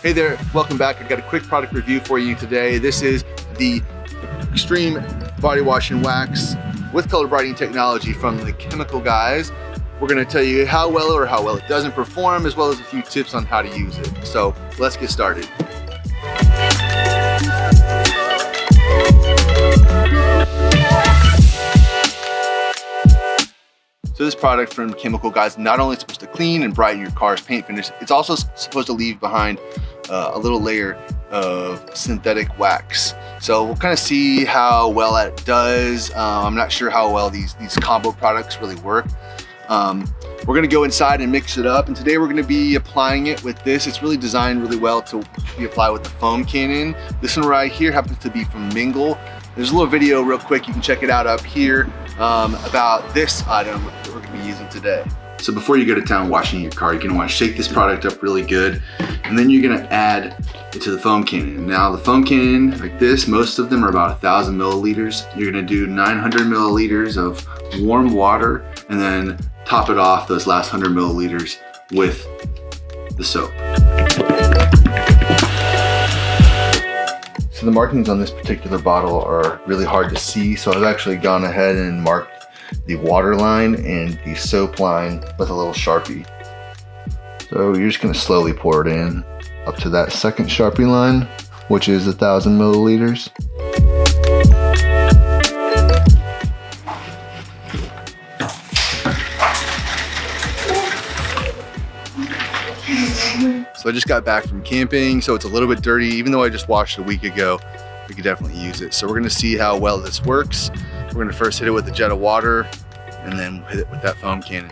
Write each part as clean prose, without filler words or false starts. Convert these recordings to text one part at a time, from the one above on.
Hey there, welcome back. I've got a quick product review for you today. This is the Extreme Body Wash and Wax with color brightening technology from the Chemical guys. We're gonna tell you how well it doesn't perform, as well as a few tips on how to use it. So let's get started. So this product from Chemical guys not only supposed to clean and brighten your car's paint finish, it's also supposed to leave behind a little layer of synthetic wax. So we'll kind of see how well that does. I'm not sure how well these combo products really work. We're gonna go inside and mix it up, and today we're gonna be applying it with this. It's really designed really well to be applied with the foam cannon. This one right here happens to be from Mingle. There's a little video real quick, you can check it out up here, about this item that we're gonna be using today. So before you go to town washing your car, you're gonna wanna shake this product up really good, and then you're gonna add it to the foam cannon. Now the foam cannon, like this, most of them are about 1,000 milliliters. You're gonna do 900 milliliters of warm water, and then top it off, those last 100 milliliters, with the soap. So the markings on this particular bottle are really hard to see, so I've actually gone ahead and marked the water line and the soap line with a little Sharpie. So you're just gonna slowly pour it in up to that second Sharpie line, which is 1,000 milliliters. So I just got back from camping, so it's a little bit dirty. Even though I just washed a week ago, we could definitely use it. So we're gonna see how well this works. We're gonna first hit it with a jet of water, and then hit it with that foam cannon.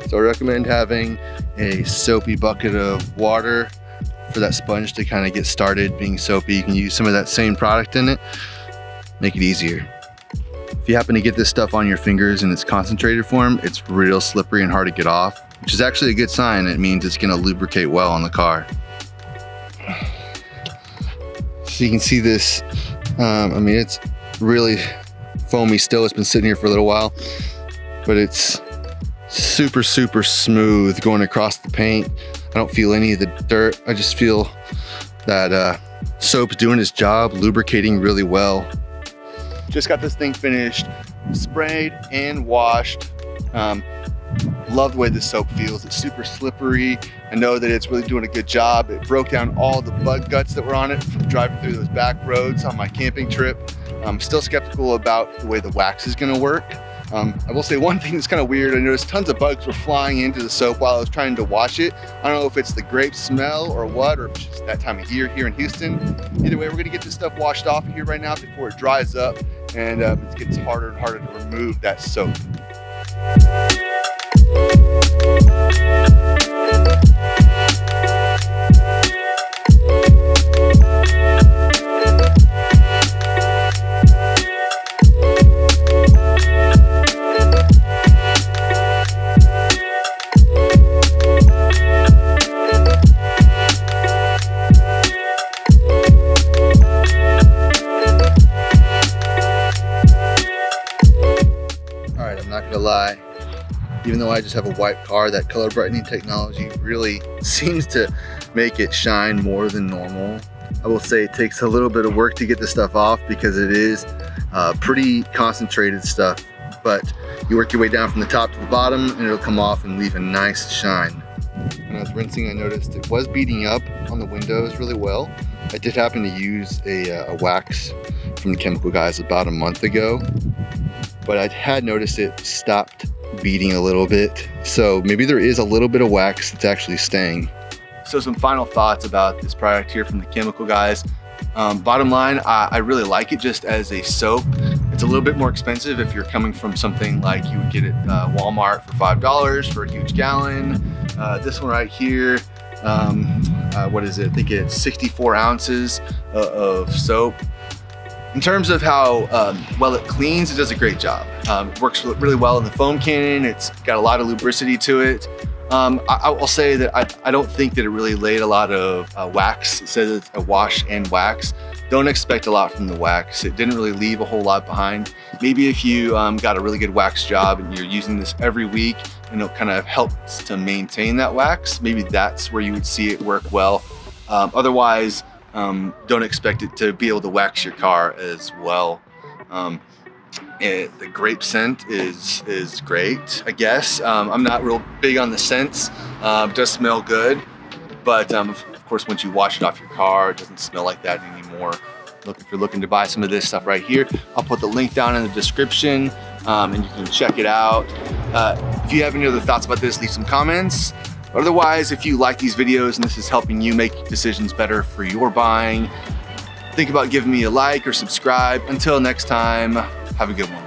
So I recommend having a soapy bucket of water for that sponge to kind of get started being soapy. You can use some of that same product in it, make it easier. If you happen to get this stuff on your fingers in its concentrated form, it's real slippery and hard to get off, which is actually a good sign. It means it's gonna lubricate well on the car. So you can see this, I mean, it's really foamy still. It's been sitting here for a little while, but it's super smooth going across the paint. I don't feel any of the dirt. I just feel that soap's doing its job, lubricating really well. Just got this thing finished, sprayed and washed. Love the way this soap feels. It's super slippery. I know that it's really doing a good job. It broke down all the bug guts that were on it from driving through those back roads on my camping trip. I'm still skeptical about the way the wax is gonna work. I will say one thing that's kind of weird. I noticed tons of bugs were flying into the soap while I was trying to wash it. I don't know if it's the grape smell or what, or if it's just that time of year here in Houston. Either way, we're gonna get this stuff washed off here right now before it dries up, and it gets harder and harder to remove that soap. Even though I just have a white car, that color brightening technology really seems to make it shine more than normal. I will say it takes a little bit of work to get this stuff off because it is pretty concentrated stuff, but you work your way down from the top to the bottom and it'll come off and leave a nice shine. When I was rinsing, I noticed it was beading up on the windows really well. I did happen to use a wax from the chemical guys about a month ago, but I had noticed it stopped beading a little bit. So maybe there is a little bit of wax that's actually staying. So some final thoughts about this product here from the chemical guys. Bottom line, I really like it just as a soap. It's a little bit more expensive if you're coming from something like you would get at Walmart for $5 for a huge gallon. This one right here, what is it? I think it's 64 ounces of soap. In terms of how well it cleans, it does a great job. It works really well in the foam cannon. It's got a lot of lubricity to it. I will say that I don't think that it really laid a lot of wax. It says it's a wash and wax. Don't expect a lot from the wax. It didn't really leave a whole lot behind. Maybe if you got a really good wax job and you're using this every week and it kind of helps to maintain that wax, maybe that's where you would see it work well. Otherwise, don't expect it to be able to wax your car as well. The grape scent is great, I guess. I'm not real big on the scents. It does smell good, but of course, once you wash it off your car, it doesn't smell like that anymore. Look, if you're looking to buy some of this stuff right here, I'll put the link down in the description, and you can check it out. If you have any other thoughts about this, leave some comments. Otherwise, if you like these videos and this is helping you make decisions better for your buying, think about giving me a like or subscribe. Until next time, have a good one.